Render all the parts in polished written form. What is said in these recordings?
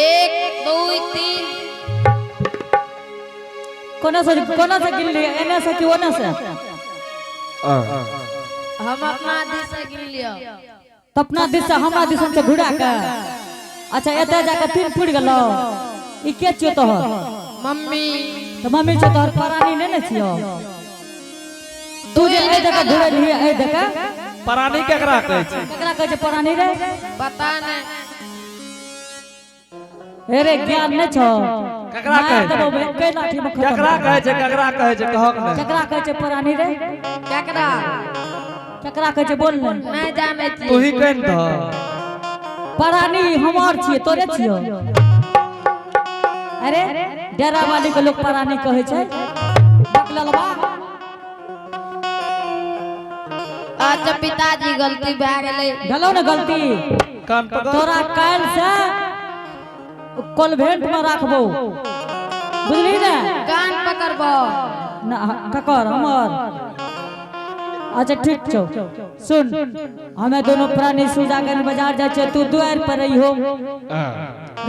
एक दो तीन कोना से गिन लिया एने से कि ओने से हम अपना दिस से गिन लिया तो अपना दिस से हमरा दिस से घुरा के अच्छा एते जाके तीन फुट गेलो ई के छियो तोहर मम्मी तो मम्मी छ तोहर परानी ने ने छियो तू जे ए जगह घुरे रही ए जगह परानी केकरा कहै छै परानी रे पता नहीं अरे ज्ञान न छो केकरा कहै कै लाठी में केकरा कहै छै कहक ने केकरा कहै छै परानी रे केकरा कहै छै बोल ने नहीं जाने छी तू ही कहन त परानी हमार छिए तोरे छियो अरे डेरा वाली के लोग परानी कहै छै बकललवा अच्छा पिताजी गलती भए गेलै गलो न गलती कान पकड़ तोरा काल से कॉन्वेंट में राखबो बुझली ने कान पकड़बो ना ककर हमर अच्छा ठीक छौ सुन हमें दोनों प्राणी सुजा के बाजार जाय छै तू द्वार पर रही हो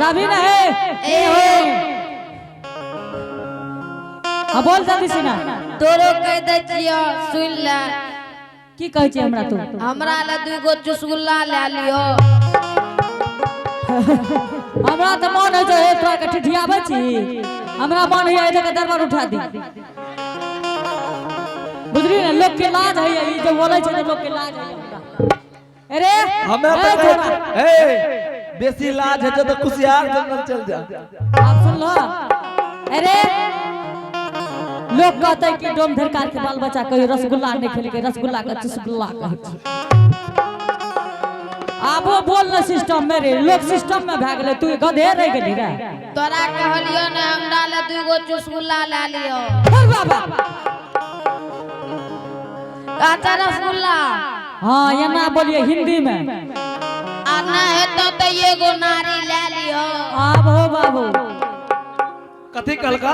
रावी ना है ए हो अब बोल जल्दी सुना तोरो कह दे छियो सुन ले की कहै छै हमरा तू हमरा ले दू गो चुसगुल्ला ले लियो हमरा त मन है जे तोरा के ठिठियाबै छी हमरा मन है ए जगह दरबार उठा दी बुझली ना लोग के लाज है ई जो बोलै छै लोग के लाज है अरे हमें तो ए बेसी लाज है तो कुसियार जंगल चल जा आप सुन लो अरे लोग कहते कि डोम धरकार के बाल बच्चा कहियो रसगुल्ला नहीं खेले के रसगुल्ला का चुसगुल्ला कहै छै आबो बोल न सिस्टम मेरे लोग सिस्टम में भाग ले तू गधे रह गेली रे तोरा कहलियो ने हमरा ले दू गो चुसगुल्ला ले लियो हे बाबा अच्छा रसगुल्ला हां ये ना बोलिए हिंदी में आ ना हेतो तो एगो नारी ले लियो आबो बाबू कथि कहलका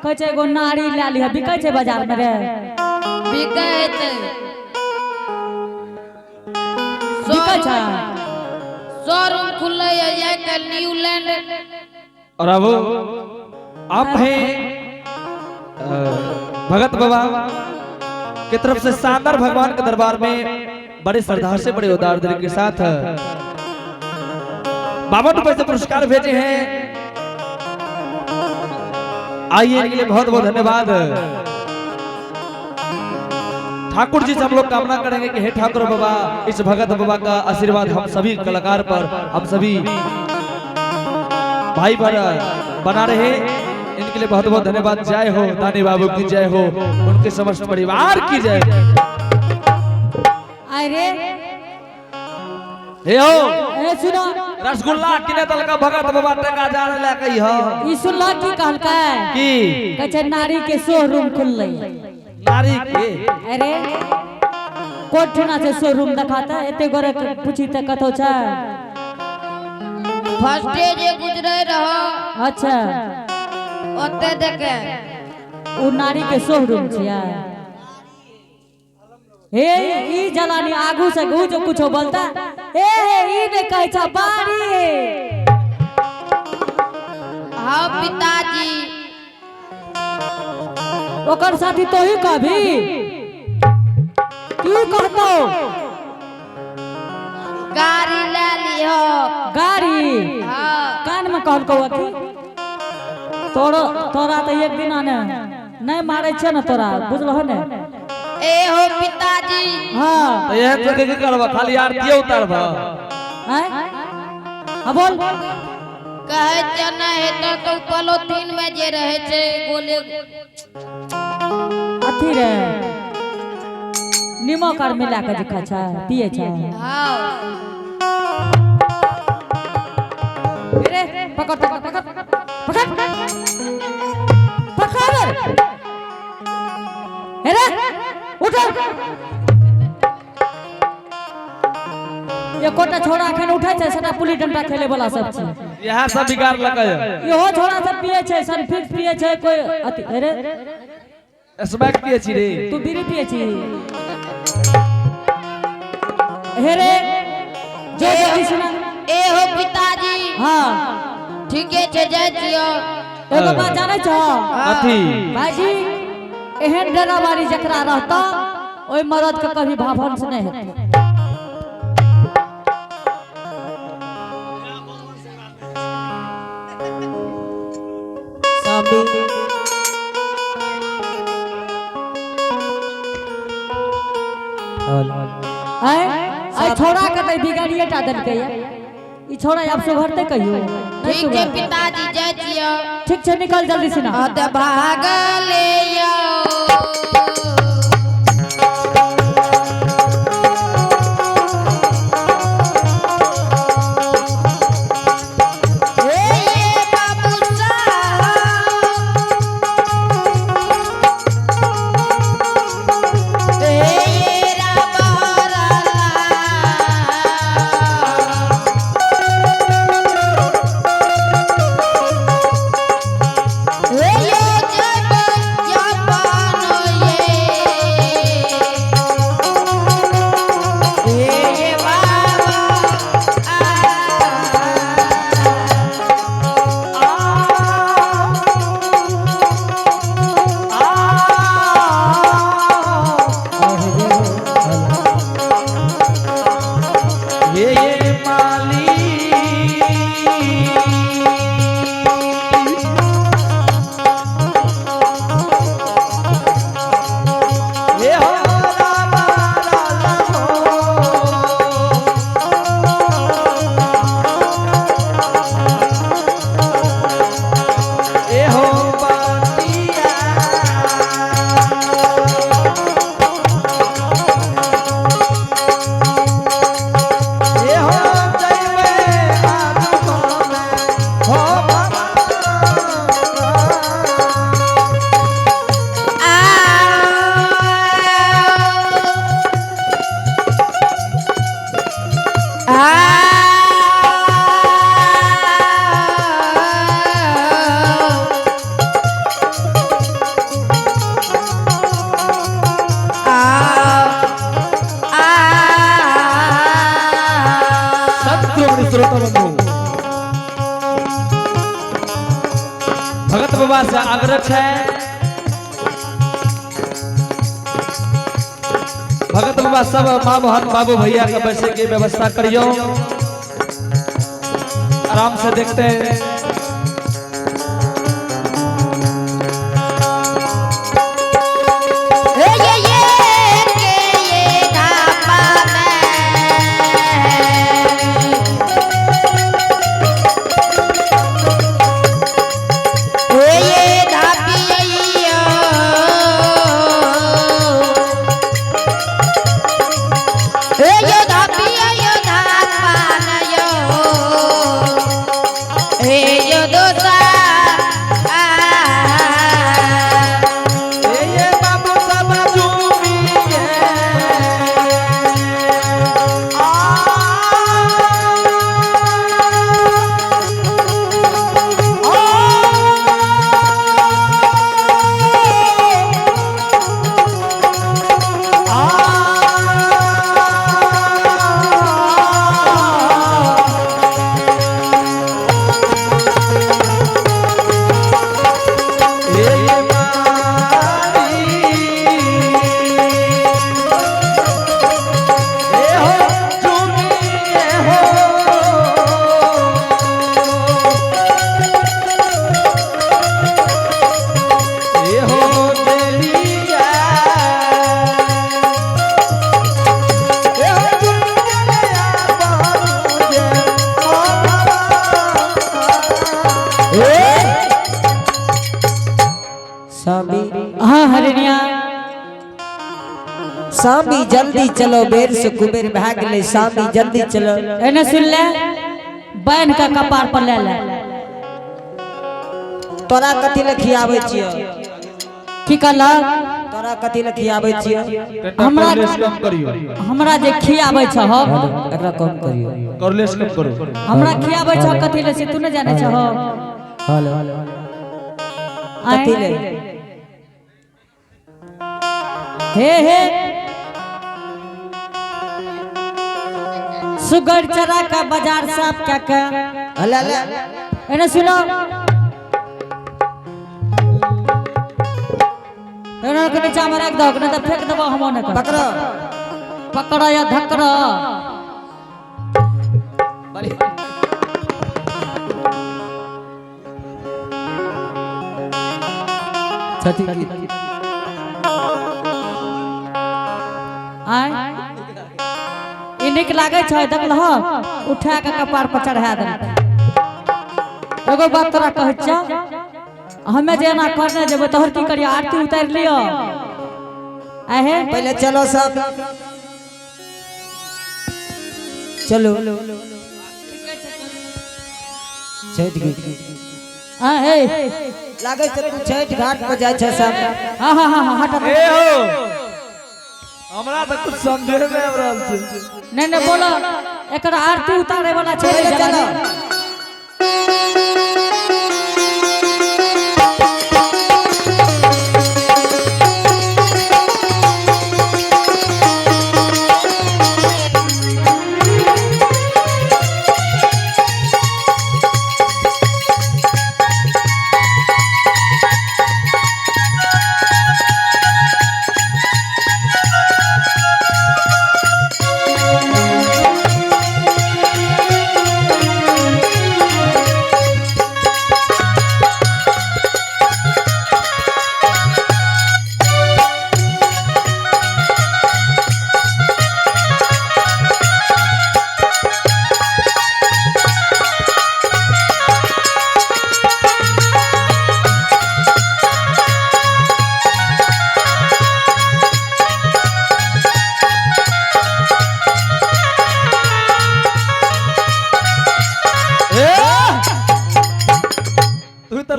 कहै छै एगो नारी ले लिह बिकै छै बाजार में रे बिकै हेतै बिकै छै शोरूम खुले है ये के न्यूलैंड और अब आप हैं भगत बाबा की तरफ से शानदार भगवान के दरबार में बड़े श्रद्धा से बड़े उदार दिल के साथ 52 रुपए से पुरस्कार भेजे हैं आइए इनके लिए बहुत बहुत धन्यवाद ठाकुर जी से हम लोग कामना करेंगे कि हे ठाकुर बाबा इस भगत बाबा का आशीर्वाद हम सभी कलाकार पर हम सभी भाई पर बना रहे इनके लिए बहुत बहुत धन्यवाद जय हो दानी बाबू की जय हो उनके समस्त परिवार की जय अरे हे हो ए सुनो रसगुल्ला किने तल का भगत बाबा टका जा ले कही हो ई सुनला की कहलका की कहै छै नारी के शोरूम खुललै नारी के अरे कोठना से शोरूम दिखाता एते गोरे पूछी त कतो छै फर्स्ट डे जे गुजरे रहो अच्छा ओते देखे उ नारी के शोरूम छिया हे ई जलानी आगू से गु जो कुछो बोलता ए ई ने कहै छ बाड़ी हाँ पिताजी ओकर साथी तो ही कहबी क्यों कहतो गाड़ी ले लियो गाड़ी हाँ कान में कहल को अथी तोरा तो एक दिन ने नहीं मारे छ न तोरा बुझलहो ने ए हो पिताजी हां तो यह तो के करबा खाली आरती उतारबा हैं अब बोल कहे छ न हेतो तो पॉलिथीन में जे रहे छे गोले अथी रे नीमक आर मिला के देखा छ पिए छ हाँ रे पकड़ पकड़ पकड़ पकड़ पकड़ रे उठ ये कोटा छोड़ा अखन उठै छै सटा पुली डंडा खेले वाला सब छै यहां सब बिगाड़ लगा इहो छोड़ा सब पिए छै सनफिक्स पिए छै कोई अथी अरे स्मैक पिए छी रे तू बीड़ी पिए छी हे रे जो जल्दी सुना ए हो पिताजी हां ठीके छे जाय छियो। एगो बात जाने छो अथी भाईजी, एहन डरावारी जकरा रहता ओई मर्द के कभी भावंस नहीं हेतै। सामी आई छोड़ा के तै बिगाड़िए टा देलकै या। ई छोड़ा अब सुधरते कहियो नहीं ठीक छे सुधरतै। पिताजी जाय छियो। ठीक छे निकल जल्दी से ना। अत भागले यो भगत बाबा से आग्रह है। भगत बाबा सब माँ बहन बाबू भैया का बैठे की व्यवस्था करियो। आराम से देखते हैं। हाँ हरिणिया सामी जल्दी चलो, बेर से कुबेर भाग ले। सामी जल्दी चलो। एने सुन ले, बैन का कपार पर ले ले। तोरा कथी ले खियाबै छियो? की कहला? तोरा कथी ले खियाबै छियो? हमरा जे खियाबै छ हो, एकरा कम करियो। करलेस कम करो। हमरा खियाबै छ कथी ले से तू न जाने छ हो? हेलो कथी ले? हे सुगर चरा का बाजार साफ क्या अल्लाह अल्लाह एने सुनो एने के नीचा में रख दो नहीं तो फेंक देबो हम ने पकड़ो पकड़ो या धकड़ो छठी आय ई निक लागे छै देखल ह उठा के कपार पर चढ़ा दे एगो बात तोरा कहै छ हमें जेना करने जेबो तोहर की करिया आरती उतार लियो आहे पहले चलो सब चलो छठ गीत आहे लागे छै तू छठ घाट पर जाय छ सब हां हां हां हट ए हो हमरा त कुछ समझे नहीं आब रहल छै नहीं नहीं बोलो एकर आरती उतारे वाला छै पहले चलो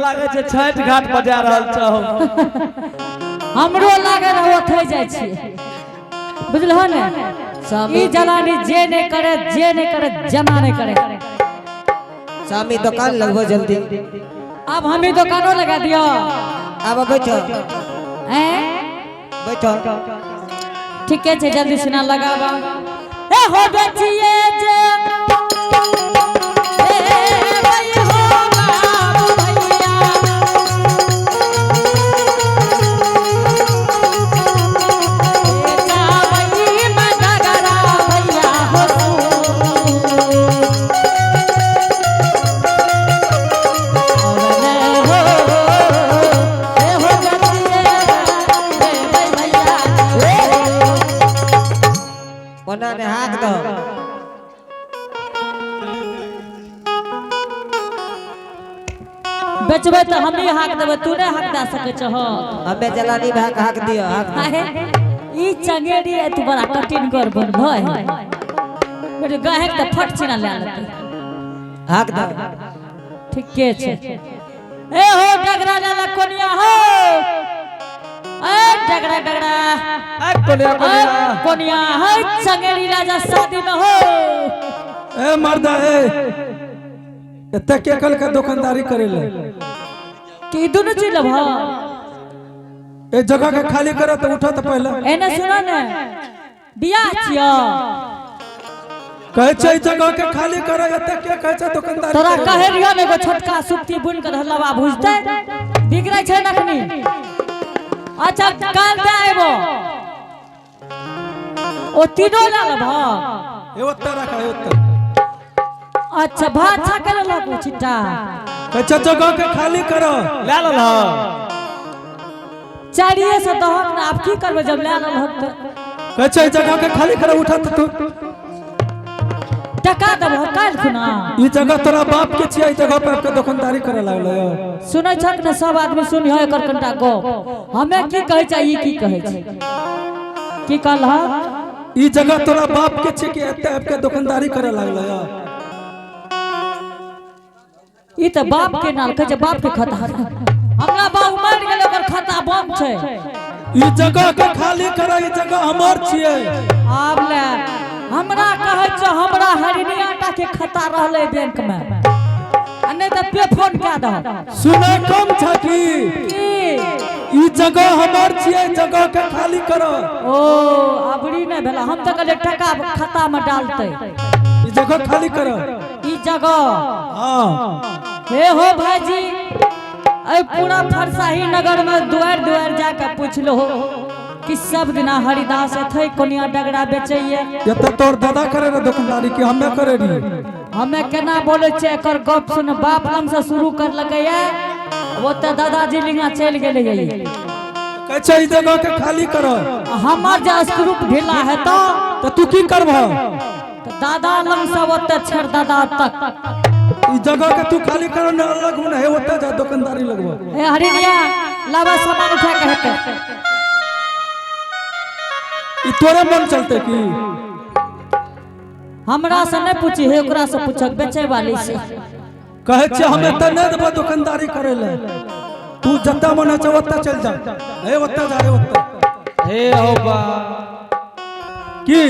लागे छै छठ घाट पर जा रहल छ हमरो लागे रहो थई जाय छी बुझलहो ने ई जलानी जे नहीं करे जना नहीं करे सामी दुकान लगभग जल्दी अब हम ही दुकानों लगा दियो अब बैठो हैं बैठो ठीक है जल्दी से ना लगावा ए हो बेचिए जे ने हाथ दो बेचबे तो हम ही हाक देबे तू नहीं हाक दे सके छ हमें जलानी भाग हाक दियो हाक आहे ई चंगेड़ी है तू बड़ा कठिन कर बन भय मेरे गाहे के फट चिना ले लेते हाक दो ठीके छे ए हो डगरा लाला कोनिया हो ए डगरा डगरा ए कोनिया कोनिया है चंगेड़ी राजा शादी में हो ए मर्दा ए एते के कल का दुकानदारी करेले कि दोनों चीज लभ ए जगह के खाली करो तो उठा तो पहले एने सुनो ने बियाह छियो कहे छै जगह के खाली करो एते के कहे छै दुकानदारी तोरा कहे रियो ने एगो छोटका सुप्ती बुन के धलवा भुजते बिगड़ै छै नखनी अच्छा काल दे आइबो ओ तीनो ला लभ ए ओते रखा ए ओते अच्छा भात छाके ला को छिटा कहे छै जगह के खाली करो ले ल चारिये से दहक ना आप की करबे जब ले ल हत कहे छै जगह के खाली करो उठा तो तू टका देब काल खुना ई जगह तोरा बाप के छियै ई जगह पे आपके दुकानदारी करे लागलो सुनै छक ने सब आदमी सुनियो एकर कनटा गो हमें की कहै छै ई की कहै छै की कहल ई जगह तोरा बाप के छियै कि एते आपके दुकानदारी करे लागलो ई त बाप के नाल कहै छै बाप के खाता हमरा बाप मर गेल ओकर खाता बम छै ई जगह के खाली करो ई जगह हमर छियै आब ले हमरा कहै छै हमरा हरिनिया टा के खाता रहले बैंक में आ नै त पे फोन क द सुने कम छ की की ई जगह हमर छियै जगह के खाली करो ओ अबरी नै भेला हम त कहले टका खाता में डालतै ई जगह खाली करो ई जगह हाँ हे हो भाईजी अरे पूरा फरसाही नगर में दुआर दुआर जाकर पूछ लो कि सब दिना हरिदास थे कोनिया डगरा बेचैये ये तो तोर दादा करे रे दुकानदारी की हमें करे रही हमें केना बोले छे एकर गप सुन बाप लंग से शुरू कर लगैया वो तो दादाजी लिंगा चल गेले कैसे ई जगह के खाली करो हमार जा स्क्रूप ढीला है तो तू की करबह तो दादा लंग से ओते छेड़ दादा तक ई जगह के तू खाली करो न अलग में है ओते जा दुकानदारी लगबो ए हरिया लावा सामान उठा के हेते ई तोरे मन चलते की हमरा से नहीं पूछी है ओकरा से पूछक बेचे वाली से कहे छे हमें त नहीं देबो दुकानदारी करे ले तू जत्ता मन है ओत्ता चल जा ए ओत्ता जा रे ओत्ता हे हो बा की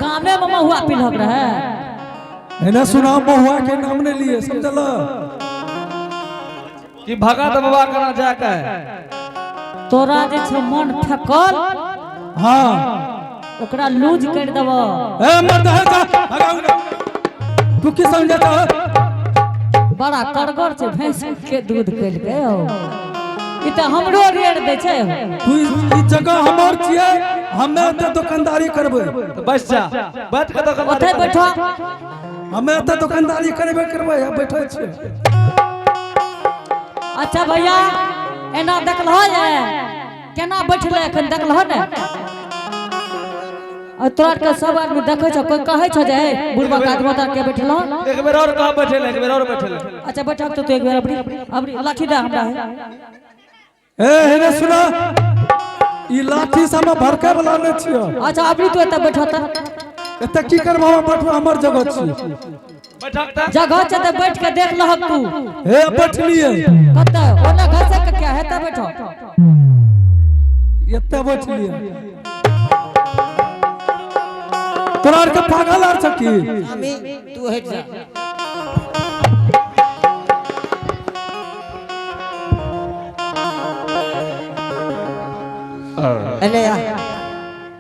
गामे में महुआ पिलहक रहे है ना सुना महुआ के नाम ने लिए समझला कि भगत बाबा कना जाके तोरा जे छ मन ठकल हां ओकरा लूज कर देबो ए मत है जा भगाऊ ना तू की समझता बड़ा करगर छे भैंस के दूध कल के हो ई त हमरो रेट दे छे तू ई जगह हमर छिए हमें त दुकानदारी करबे तो बस जा बैठ के दुकान ओथे बैठो हमें त दुकानदारी करबे करबे बैठे छिए अच्छा भैया एना देखलहो ये केना बैठले एखन देखलहो ने और तोरा के सब आदमी देखे छ कोई कहे छ जे बुढ़वा का आदमी के बैठलो एक बेर और कहां बैठे ले एक बेर और बैठे ले अच्छा बैठा तो एक बेर अबरी लाठी दे हमरा ए हेने सुना ई लाठी से हम भड़के वाला न छियो अच्छा अबरी तो एत बैठा त एत की करबो बैठो हमर जगह छी बैठक त जगह छ त बैठ के देख लह तू हे बैठ लिए कत ओना घसे के क्या है त बैठो एत बैठ लिए तोरा के पागल आर छकी स्वामी तू हट जा अले आ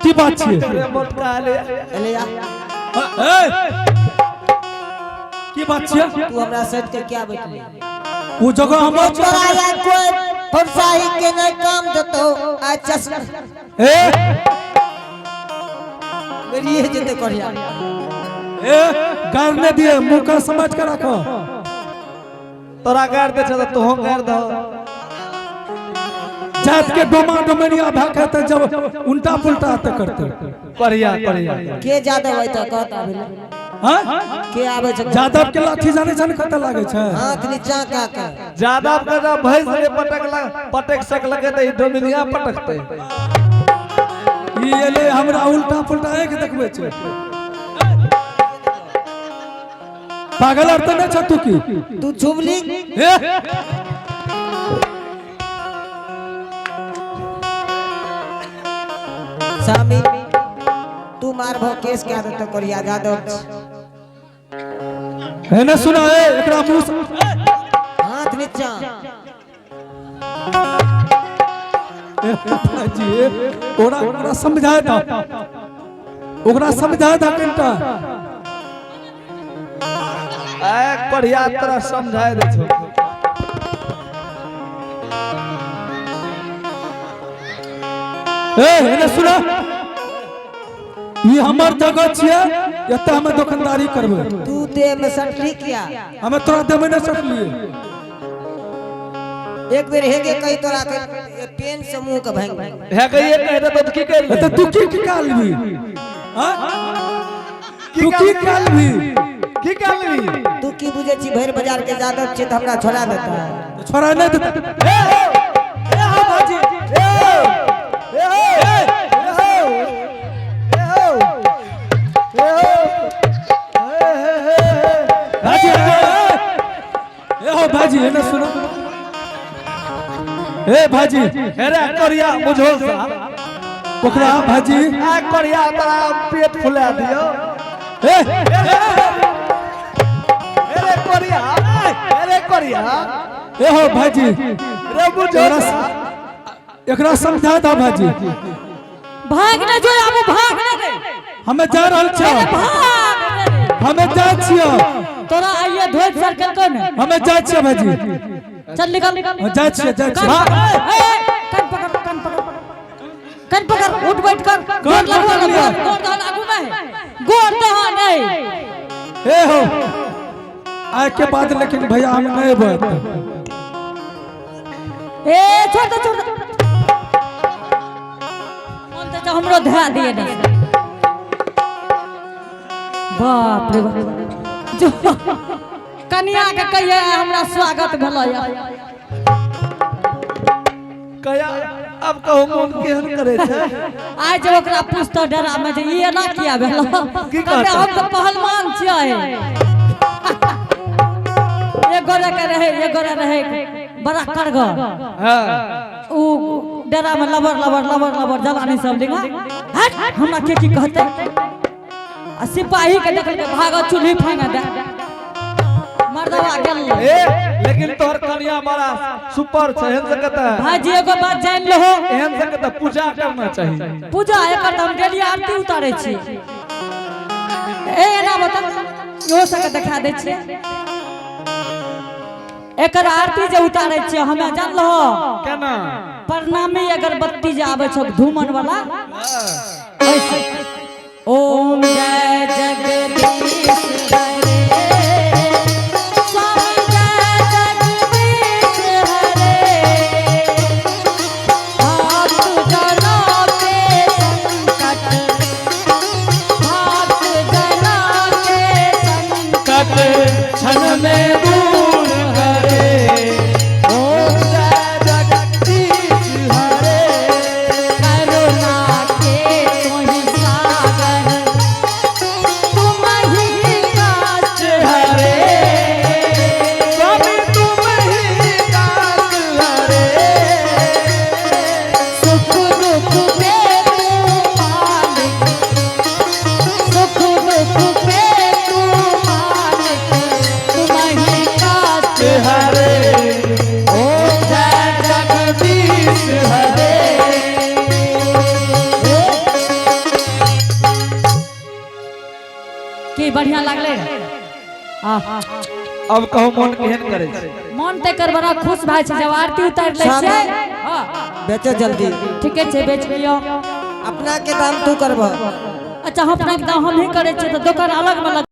की बात छी अरे मोटका ले अले आ ए की बात छी तू हमरा सट के क्या बैठले वो जगह हमर तोरा या कोई फरसाही के नहीं काम देतो आ चश्मा ए मेरी ये जते करिया ए गार ने दिए मुंह का समझ के रखो तोरा गाड़ दे छ तो हम गाड़ दो जात के डोमा डोमनिया भागते जब उल्टा पुल्टा आते करते बढ़िया बढ़िया के ज्यादा होय त कहता भेले हां के आवे छ जादव के लाठी जाने जाने कत लागे छै हाथ नीचा का के ज्यादा का भैंस रे पटक सक लगे त डोमिनिया पटकते ई एले हमरा उल्टा पुल्टा एक देखबे छै पागल आर त न छ तू की तू झुमली ए स्वामी तू मारबो केस के आदत करिया जादव है न सुना ए एकरा मुंह से हाथ नीचा जी ओकरा समझाए था कनिटा ए बढ़िया तरह समझाए दे छो ए है न सुना ये हमर जगह छिए एत हमें दुकानदारी करबे तू दे में सटली किया हमें तोरा देबे न सकलिए एक बेर हेगे कई तोरा के पेन से मुंह के भांग है के ये कह दे तो की कर त तू की निकालबी हां तू की निकालबी की कर ली तू की बुझे छी भैर बाजार के जादव चित हमरा छोड़ा देता है छोड़ा नहीं देता ए हो बाजी भाजी है ना सुनो ए भाजी अरे करिया बुझो सा ओकरा भाजी आ करिया तोरा पेट फुला दियो ए अरे करिया ए हो भाजी रे बुझो एकरा समझा दा भाजी भाग न जो अब भाग न दे हमें जा रहल छ भाग न दे हमें जा छियो तोरा आइए धोइत सर के कौन है? हमें जाए छे भाजी चल निकल जाए छे कान पकड़ कान पकड़ उठ बैठ कर गोर लगवा गोर दहन आगू में गोर दहन नहीं ए हो आए के बाद लेकिन भैया हम नहीं बात ए छोड़ दे बोलते तो हमरो ध्यान दिए ना बाप रे बाप जो कन्या के कहिए हमरा स्वागत भलया कया अब कहो मन केहन करे छे आज ओकरा पूछतो डरा में जे ई एना किया भेल कहते हम तो पहलवान छियै ये गोरे रहे बड़ा करगर हां उ डरा में लबर जवानी सब दिखा हट हमरा के की कहते आ सिपाही के देख के भागो चूल्ही फांगा दे मर्दवा गेल ए लेकिन तोहर कन्या बड़ा सुपर छै एहन से कहता भाजी एगो बात जान लहो एहन से कहता पूजा करना चाहिए पूजा एकर त हम डेली आरती उतारे छी ए एना बता यो सके दिखा दे छी एकर आरती जे उतारे छी हमें जान लहो केना प्रणामी अगरबत्ती जे आवे छ धूमन वाला ऐसे ओम जय जगदीश हरे स्वामी जय जगदीश हरे भक्त जना के संकट क्षण में दूर करे ओम जय जगदीश हरे करुणा के तोहि सागर तुम ही काट हरे स्वामी तुम ही दास हरे सुख दुख पे तू मालिक सुख दुख पे तू मालिक तुम ही काट हरे ओम जय जगदीश हरे की बढ़िया लागले अब कहो मन केहन करे छै मन तेकर बड़ा खुश भाई छै जब आरती उतार ले छै हां बेचो जल्दी ठीके छै बेच लियो अपना के दाम तू करबो अच्छा अपना के दाम हम ही करे छै तो दुकान अलग में